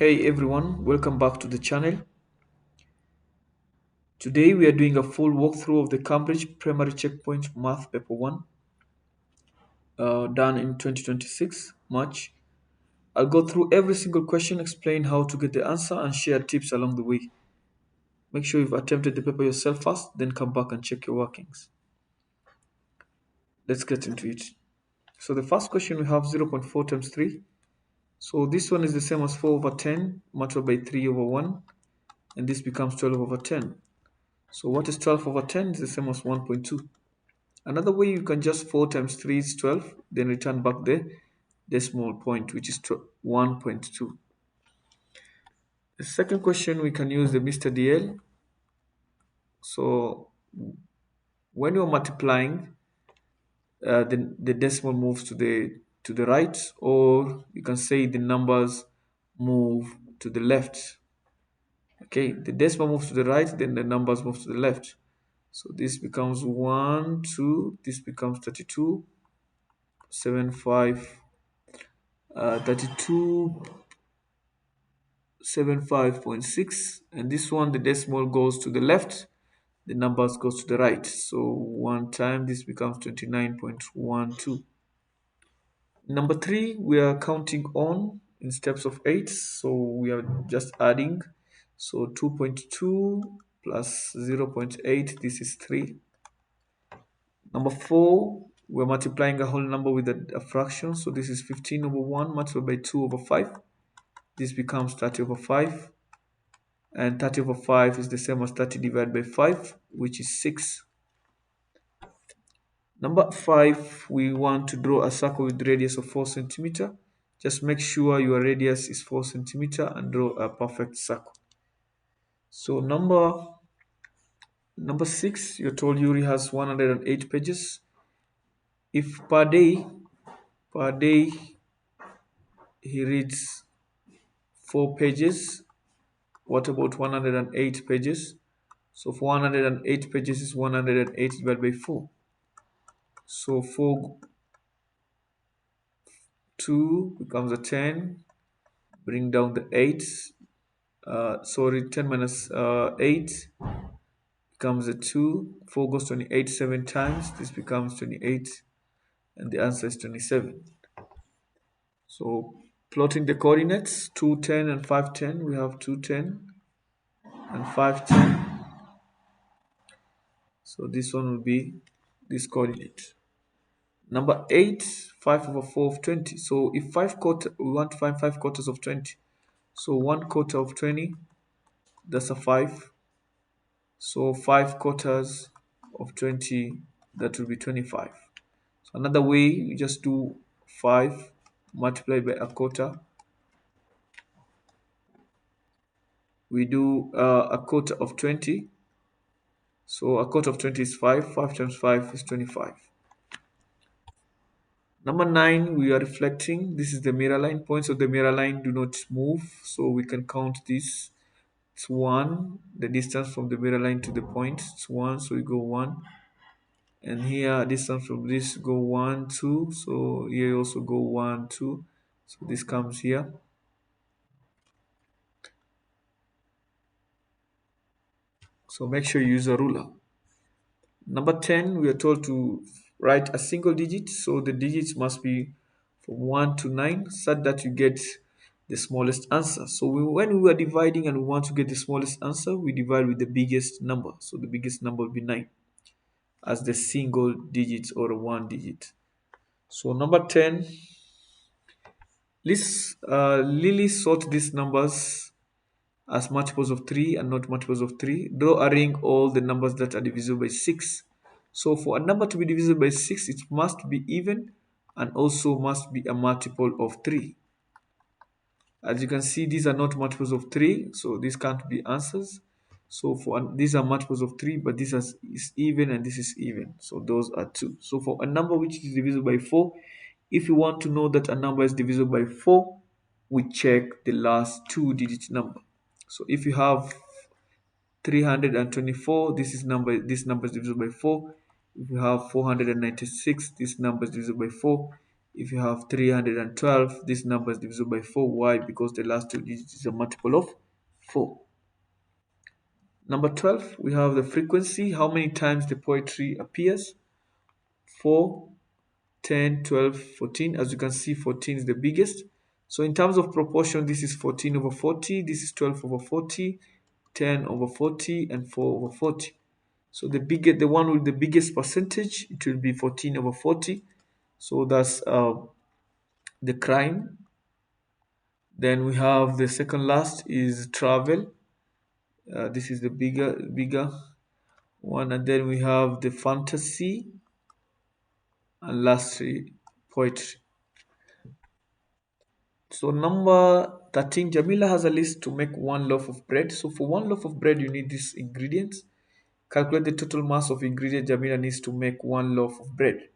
Hey everyone, welcome back to the channel. Today we are doing a full walkthrough of the Cambridge Primary Checkpoint Math Paper 1 done in 2026 March. I'll go through every single question, explain how to get the answer and share tips along the way. Make sure you've attempted the paper yourself first, then come back and check your workings. Let's get into it. So the first question we have 0.4 times 3. So this one is the same as 4 over 10 multiplied by 3 over 1, and this becomes 12 over 10. So what is 12 over 10 is the same as 1.2. Another way you can just 4 times 3 is 12, then return back the decimal point, which is 1.2. The second question, we can use the Mr. DL. So when you're multiplying, the decimal moves to the right, or you can say the numbers move to the left. Okay, the decimal moves to the right, then the numbers move to the left. So this becomes 1, 2, this becomes 32, 7, 5, 32, 75.6, and this one the decimal goes to the left, the numbers goes to the right, so one time this becomes 29.12. Number 3, we are counting on in steps of 8, so we are just adding. So 2.2 plus 0.8, this is 3. Number 4, we're multiplying a whole number with a fraction, so this is 15 over 1 multiplied by 2 over 5. This becomes 30 over 5, and 30 over 5 is the same as 30 divided by 5, which is 6. Number 5, we want to draw a circle with radius of 4 centimeter. Just make sure your radius is 4 centimeter and draw a perfect circle. So number 6, you're told Yuri has 108 pages. If per day he reads 4 pages, what about 108 pages? So for 108 pages is 108 divided by 4. So 4, 2 becomes a 10. Bring down the 8. 10 minus 8 becomes a 2. 4 goes 28 7 times. This becomes 28. And the answer is 27. So plotting the coordinates 210 and 510, we have 210 and 510. So this one will be this coordinate. Number 8, 5 over 4 of 20. So if we want to find 5 quarters of 20. So 1 quarter of 20, that's a 5. So 5 quarters of 20, that will be 25. So another way, you just do 5 multiplied by a quarter. We do a quarter of 20. So a quarter of 20 is 5. 5 times 5 is 25. Number 9, we are reflecting. This is the mirror line. Points of the mirror line do not move. So we can count this. It's 1. The distance from the mirror line to the point, it's 1. So we go 1. And here distance from this go 1, 2. So here you also go 1, 2. So this comes here. So make sure you use a ruler. Number 10, we are told to write a single digit. So the digits must be from 1 to 9 such that you get the smallest answer. So when we are dividing and we want to get the smallest answer, we divide with the biggest number. So the biggest number will be 9 as the single digit or a 1 digit. So number 10, Lily sort these numbers as multiples of 3 and not multiples of 3. Draw a ring all the numbers that are divisible by 6. So for a number to be divisible by 6, it must be even and also must be a multiple of 3. As you can see, these are not multiples of 3, so these can't be answers. So these are multiples of 3, but this is even and this is even. So those are 2. So for a number which is divisible by 4, if you want to know that a number is divisible by 4, we check the last 2-digit number. So if you have 324, this number is divisible by 4. If you have 496, this number is divisible by 4. If you have 312, this number is divisible by 4. Why? Because the last two digits is a multiple of 4. Number 12, we have the frequency, how many times the poetry appears. 4, 10, 12, 14. As you can see, 14 is the biggest. So in terms of proportion, this is 14 over 40, this is 12 over 40, 10 over 40, and 4 over 40. So the one with the biggest percentage, it will be 14 over 40. So that's the crime. Then we have the second last is travel. This is the bigger one, and then we have the fantasy, and lastly poetry. So number 13, Jamila has a list to make one loaf of bread. So for one loaf of bread, you need these ingredients. Calculate the total mass of ingredient Jamila needs to make one loaf of bread.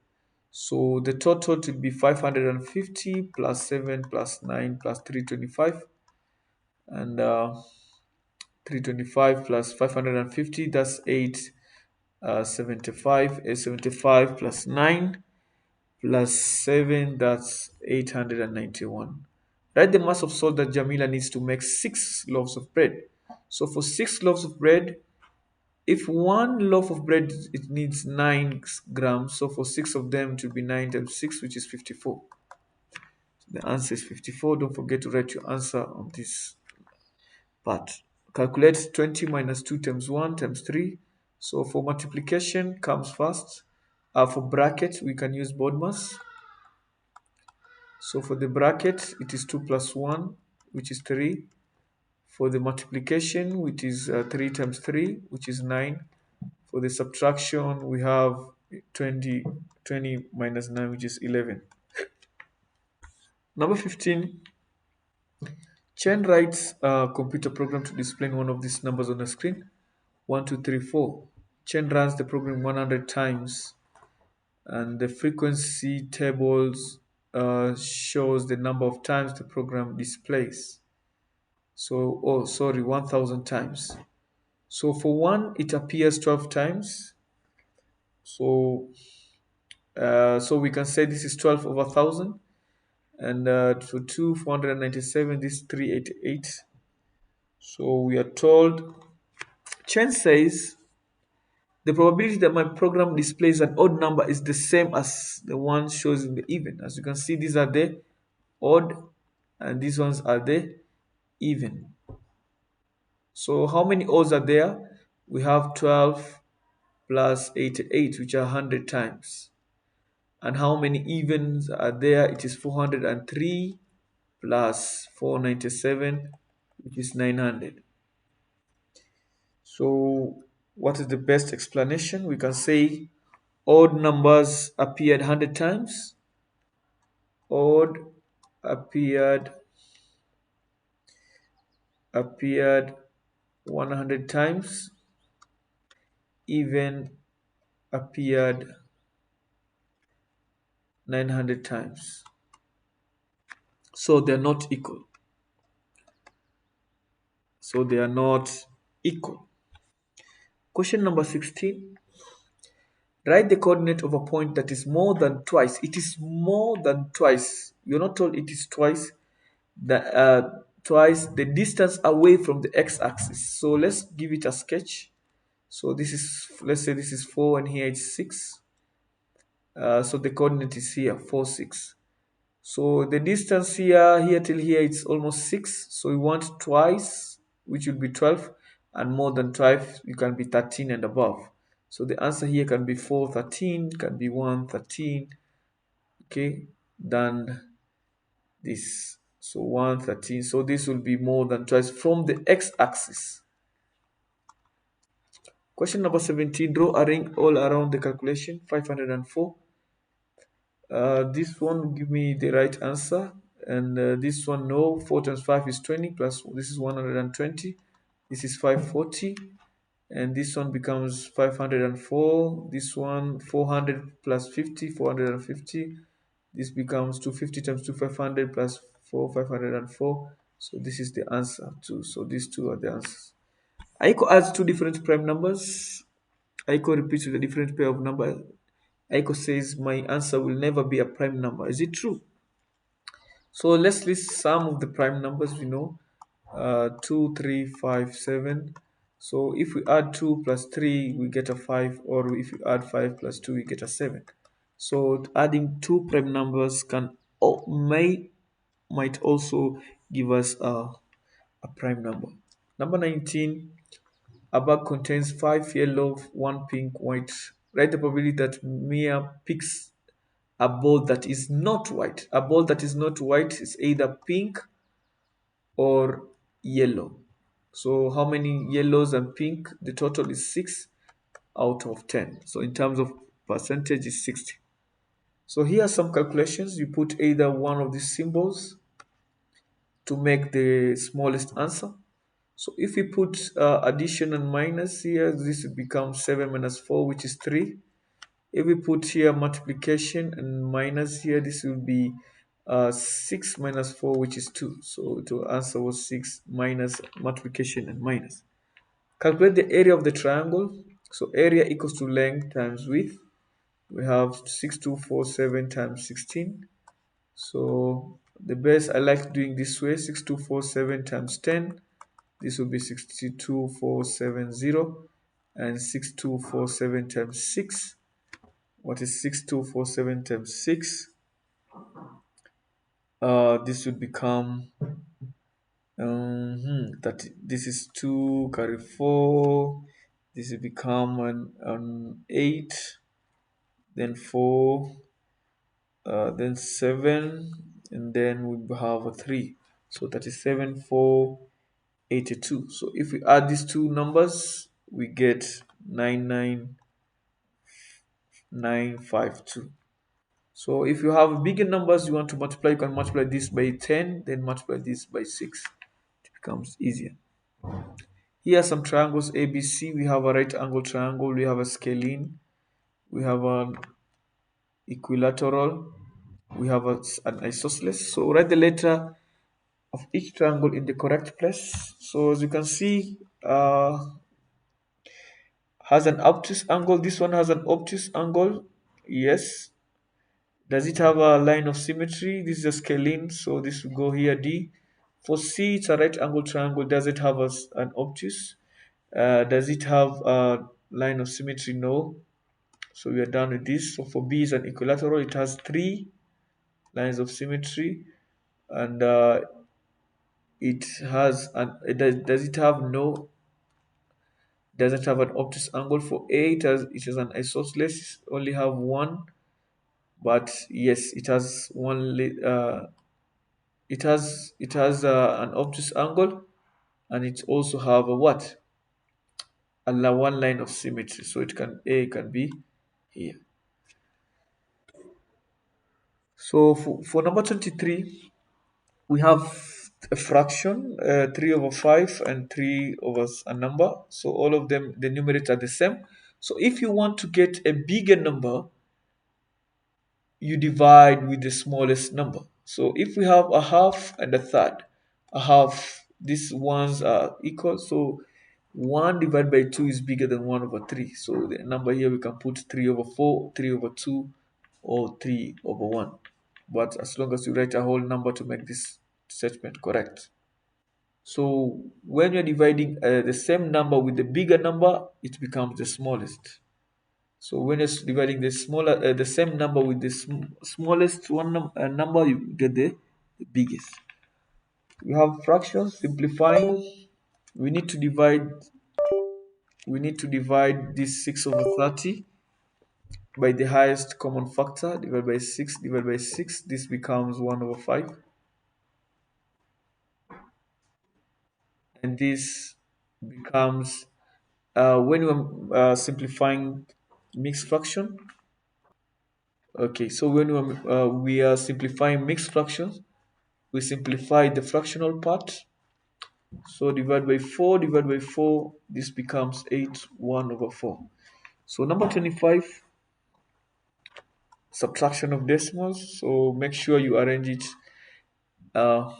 So the total will be 550 plus 7 plus 9 plus 325, and 325 plus 550, that's 875. 875 plus 9 plus 7, that's 891. Write the mass of salt that Jamila needs to make 6 loaves of bread. So for 6 loaves of bread, if one loaf of bread it needs 9 grams, so for 6 of them it will be 9 times 6, which is 54. The answer is 54. Don't forget to write your answer on this part. Calculate 20 minus 2 times 1 times 3. So for multiplication comes first. For bracket, we can use BODMAS. So for the bracket, it is 2 plus 1, which is 3. For the multiplication, which is 3 times 3, which is 9. For the subtraction, we have 20, 20 minus 9, which is 11. Number 15, Chen writes a computer program to display one of these numbers on the screen. 1, 2, 3, 4. Chen runs the program 100 times, and the frequency tables shows the number of times the program displays. So, oh, sorry, 1000 times. So for 1, it appears 12 times. So we can say this is 12 over 1000. And for 2, 497, this is 388. So we are told, Chen says, the probability that my program displays an odd number is the same as the one shows in the even. As you can see, these are the odd and these ones are the even. So how many odds are there? We have 12 plus 88, which are 100 times. And how many evens are there? It is 403 plus 497, which is 900. So what is the best explanation? We can say odd numbers appeared 100 times. Odd appeared 100 times. Even appeared 900 times. So they're not equal. Question number 16. Write the coordinate of a point that is more than twice. It is more than twice. You're not told it is twice. Twice the distance away from the x-axis. So let's give it a sketch. So this is, let's say this is 4 and here it's 6. So the coordinate is here 4, 6. So the distance here till here it's almost 6. So we want twice, which would be 12, and more than 12 you can be 13 and above. So the answer here can be 4, 13, can be 1, 13, okay, than this. So 1, 13. So this will be more than twice from the x-axis. Question number 17. Draw a ring all around the calculation 504. This one will give me the right answer, and this one no. 4 times 5 is 20, plus this is 120, this is 540, and this one becomes 504. This one 400 plus 50, 450. This becomes 250 times 2, 500 plus 4, 504. So this is the answer too. So these two are the answers. Aiko adds two different prime numbers. Aiko repeats with a different pair of numbers. Aiko says my answer will never be a prime number. Is it true? So let's list some of the prime numbers we know. 2, 3, 5, 7. So if we add 2 plus 3, we get a 5, or if we add 5 plus 2, we get a 7. So adding two prime numbers might also give us a prime number. Number 19, a bag contains 5 yellow, 1 pink, white. Write the probability that Mia picks a ball that is not white. A ball that is not white is either pink or yellow. So how many yellows and pink? The total is 6 out of 10. So in terms of percentage is 60. So here are some calculations. You put either one of these symbols to make the smallest answer. So if we put addition and minus here, this will become 7 minus 4, which is 3. If we put here multiplication and minus here, this will be 6 minus 4, which is 2. So the answer was 6 minus multiplication and minus. Calculate the area of the triangle. So area equals to length times width. We have 6247 times 16. So the best I like doing this way, 6247 times 10. This will be 62470, and 6247 times 6. What is 6247 times 6? This would become that this is 2 carry 4. This will become an 8, then 4, then 7, and then we have a 3. So that is 7482. So if we add these two numbers, we get 99952. So if you have bigger numbers you want to multiply, you can multiply this by 10, then multiply this by 6. It becomes easier. Here are some triangles ABC. We have a right angle triangle, we have a scalene, we have an equilateral, we have an isosceles. So write the letter of each triangle in the correct place. So as you can see, has an obtuse angle. This one has an obtuse angle. Yes. Does it have a line of symmetry? This is a scalene, so this will go here D. For C, it's a right angle triangle. Does it have an obtuse? Does it have a line of symmetry? No. So we are done with this. So for B is an equilateral. It has 3 lines of symmetry, and it has an. Does it have no? Doesn't have an obtuse angle. For A, it has an isosceles. Only have one, but yes, it has one. It has an obtuse angle, and it also have a what? One line of symmetry. So it can A can be here. So for number 23, we have a fraction, 3 over 5 and 3 over a number. So all of them, the numerators are the same. So if you want to get a bigger number, you divide with the smallest number. So if we have a half and a third, a half, these ones are equal. So 1 divided by 2 is bigger than 1 over 3. So the number here we can put 3 over 4, 3 over 2, or 3 over 1. But as long as you write a whole number to make this statement correct. So when you're dividing the same number with the bigger number, it becomes the smallest. So when you're dividing the same number with the smallest number, you get the biggest. We have fractions simplifying. We need to divide. We need to divide this 6 over 30 by the highest common factor. Divided by 6. Divided by 6. This becomes 1 over 5, and this becomes when we're simplifying mixed fraction. Okay, so when we are simplifying mixed fractions, we simplify the fractional part. So divide by 4, divide by 4, this becomes 8, 1 over 4. So number 25, subtraction of decimals. So make sure you arrange it uh,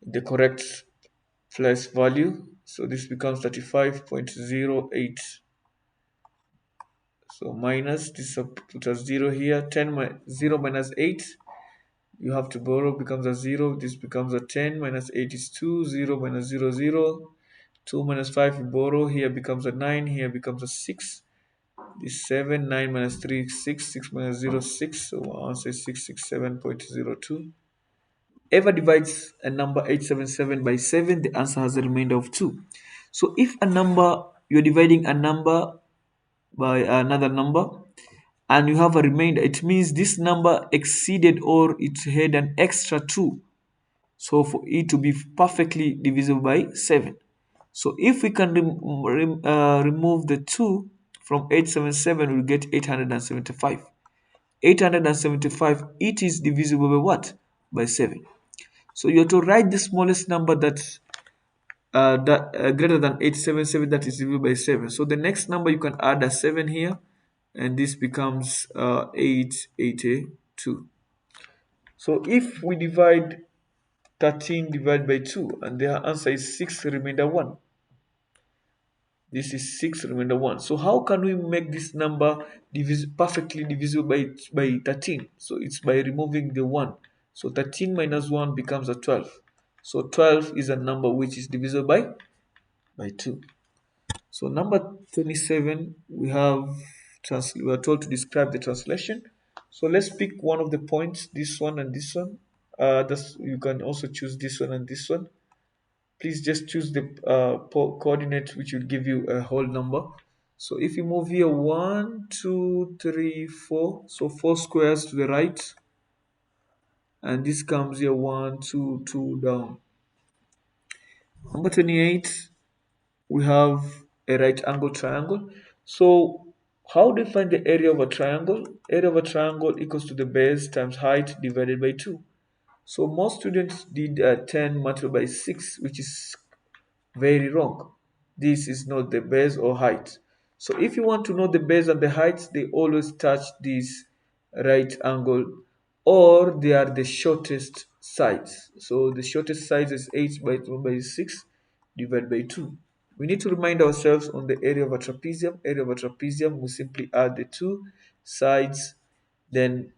the correct place value. So this becomes 35.08. So minus, this put as 0 here. 0 minus 8, you have to borrow, becomes a 0. This becomes a 10 minus 8 is 2. 0 minus 0, 0. 2 minus 5, you borrow. Here becomes a 9. Here becomes a 6. This 7. 9 minus 3, 6. 6 minus 0, 6. So our answer is 667.02. Ever divides a number 877 by 7, the answer has a remainder of 2. So if a number, you're dividing a number by another number and you have a remainder, it means this number exceeded or it had an extra 2. So for it to be perfectly divisible by 7. So if we can remove the 2 from 877, we'll get 875. 875, it is divisible by what? By 7. So you have to write the smallest number that greater than 877, that is divisible by 7. So the next number you can add a 7 here, and this becomes 882. So if we divide 13 divided by 2, and the answer is 6 remainder 1. This is 6 remainder 1. So how can we make this number perfectly divisible by 13? So it's by removing the 1. So 13 minus 1 becomes a 12. So 12 is a number which is divisible by 2. So number 27, we are told to describe the translation. So let's pick one of the points, this one and this one. You can also choose this one and this one. Please just choose the coordinate which will give you a whole number. So if you move here 1, 2, 3, 4, so 4 squares to the right, and this comes here 1, 2, 2 down. Number 28, we have a right angle triangle. So how do you find the area of a triangle? Area of a triangle equals to the base times height divided by 2. So most students did 10 multiplied by 6, which is very wrong. This is not the base or height. So if you want to know the base and the height, they always touch this right angle, or they are the shortest sides. So the shortest side is 8 by 6 divided by 2. We need to remind ourselves on the area of a trapezium. Area of a trapezium, we simply add the two sides, then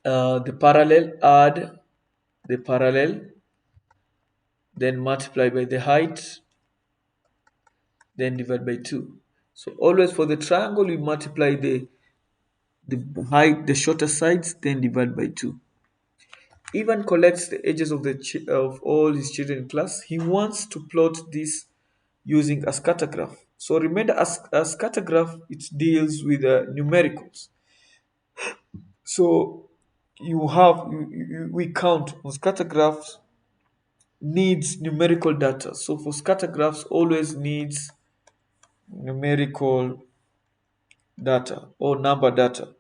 the parallel, add the parallel, then multiply by the height, then divide by 2. So always for the triangle, we multiply the height, the shorter sides, then divide by 2. Ivan collects the ages of all his children in class. He wants to plot this using a scatter graph. So remember, a scatter graph, it deals with numericals. So we count on scatter graphs needs numerical data. So for scatter graphs, always needs numerical data or number data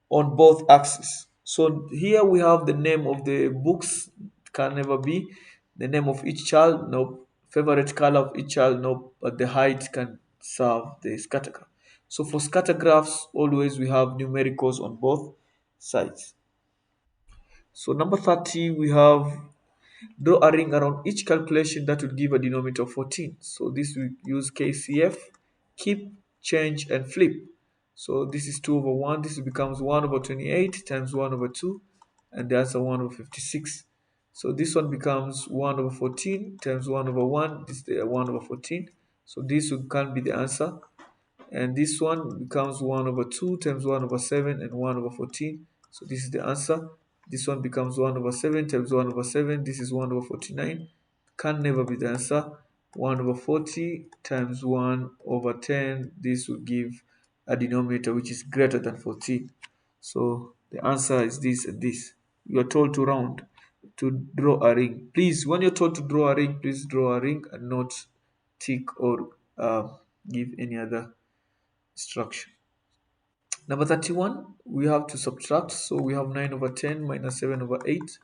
on both axes. So here we have the name of the books, can never be. The name of each child, no. Favorite color of each child, no. But the height can serve the scatter graph. So for scatter graphs, always we have numericals on both sides. So number 30, we have draw a ring around each calculation that will give a denominator of 14. So this we use KCF, keep, change, and flip. So this is 2 over 1. This becomes 1 over 28 times 1 over 2. And the answer 1 over 56. So this one becomes 1 over 14 times 1 over 1. This is the 1 over 14. So this can be the answer. And this one becomes 1 over 2 times 1 over 7 and 1 over 14. So this is the answer. This one becomes 1 over 7 times 1 over 7. This is 1 over 49. Can never be the answer. 1 over 40 times 1 over 10. This will give a denominator which is greater than 14. So the answer is this and this. You are told to round, to draw a ring. Please, when you're told to draw a ring, please draw a ring and not tick or give any other instruction. Number 31, we have to subtract. So we have 9 over 10 minus 7 over 8.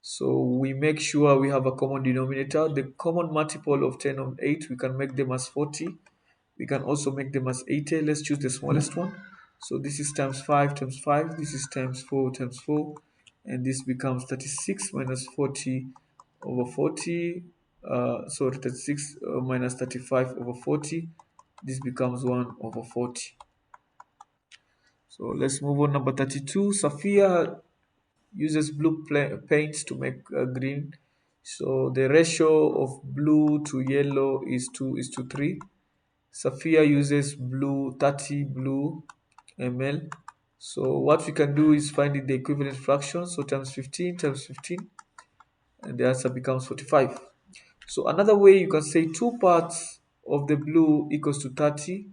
So we make sure we have a common denominator. The common multiple of 10 and 8, we can make them as 40. We can also make them as 80. Let's choose the smallest one. So this is times 5 times 5. This is times 4 times 4. And this becomes 36 minus 40 over 40. 36 minus 35 over 40. This becomes 1 over 40. So let's move on. Number 32. Sophia uses blue paints to make green. So the ratio of blue to yellow is 2 is to 3. Sophia uses blue 30 blue ml. So what we can do is find the equivalent fraction. So times 15 times 15, and the answer becomes 45. So another way you can say 2 parts of the blue equals to 30.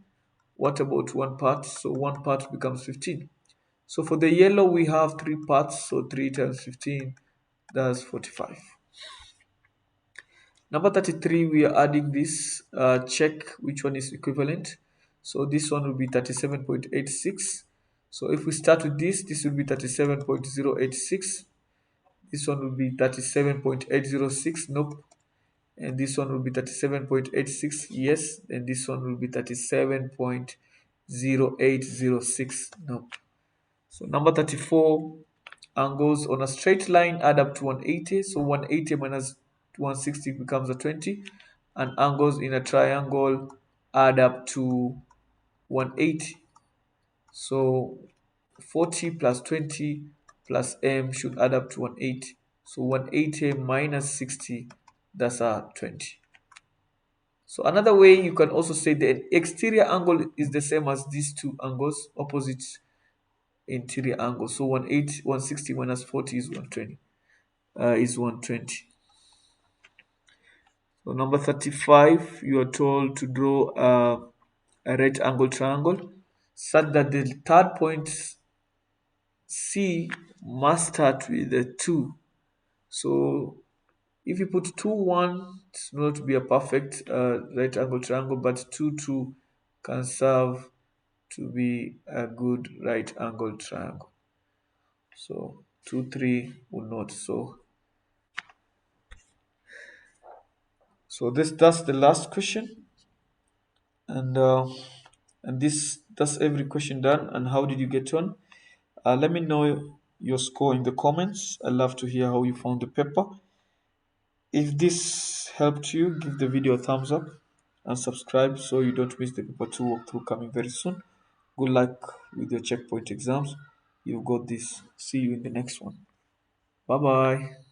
What about 1 part? So 1 part becomes 15. So for the yellow we have 3 parts. So 3 times 15, that's 45. Number 33, we are adding this. Check which one is equivalent. So this one will be 37.86. So if we start with this will be 37.086. This one will be 37.806. Nope. And this one will be 37.86. Yes. And this one will be 37.0806. Nope. So number 34, angles on a straight line add up to 180. So 180 minus 160 becomes a 20. And angles in a triangle add up to 180. So 40 plus 20 plus m should add up to 180. So 180 minus 60, that's a 20. So another way you can also say the exterior angle is the same as these two angles, opposite interior angle. So 180, 160 minus 40 is 120. Is 120. So number 35, you are told to draw a right angle triangle such that the third point C must start with a 2. So if you put 2, 1, it's not be a perfect right angle triangle, but 2, 2 can serve to be a good right angle triangle. So 2, 3 will not. So that's the last question, and that's every question done. And how did you get on? Let me know your score in the comments. I love to hear how you found the paper. If this helped you, give the video a thumbs up and subscribe so you don't miss the paper 2 walkthrough coming very soon. Good luck with your checkpoint exams. You've got this. See you in the next one. Bye bye.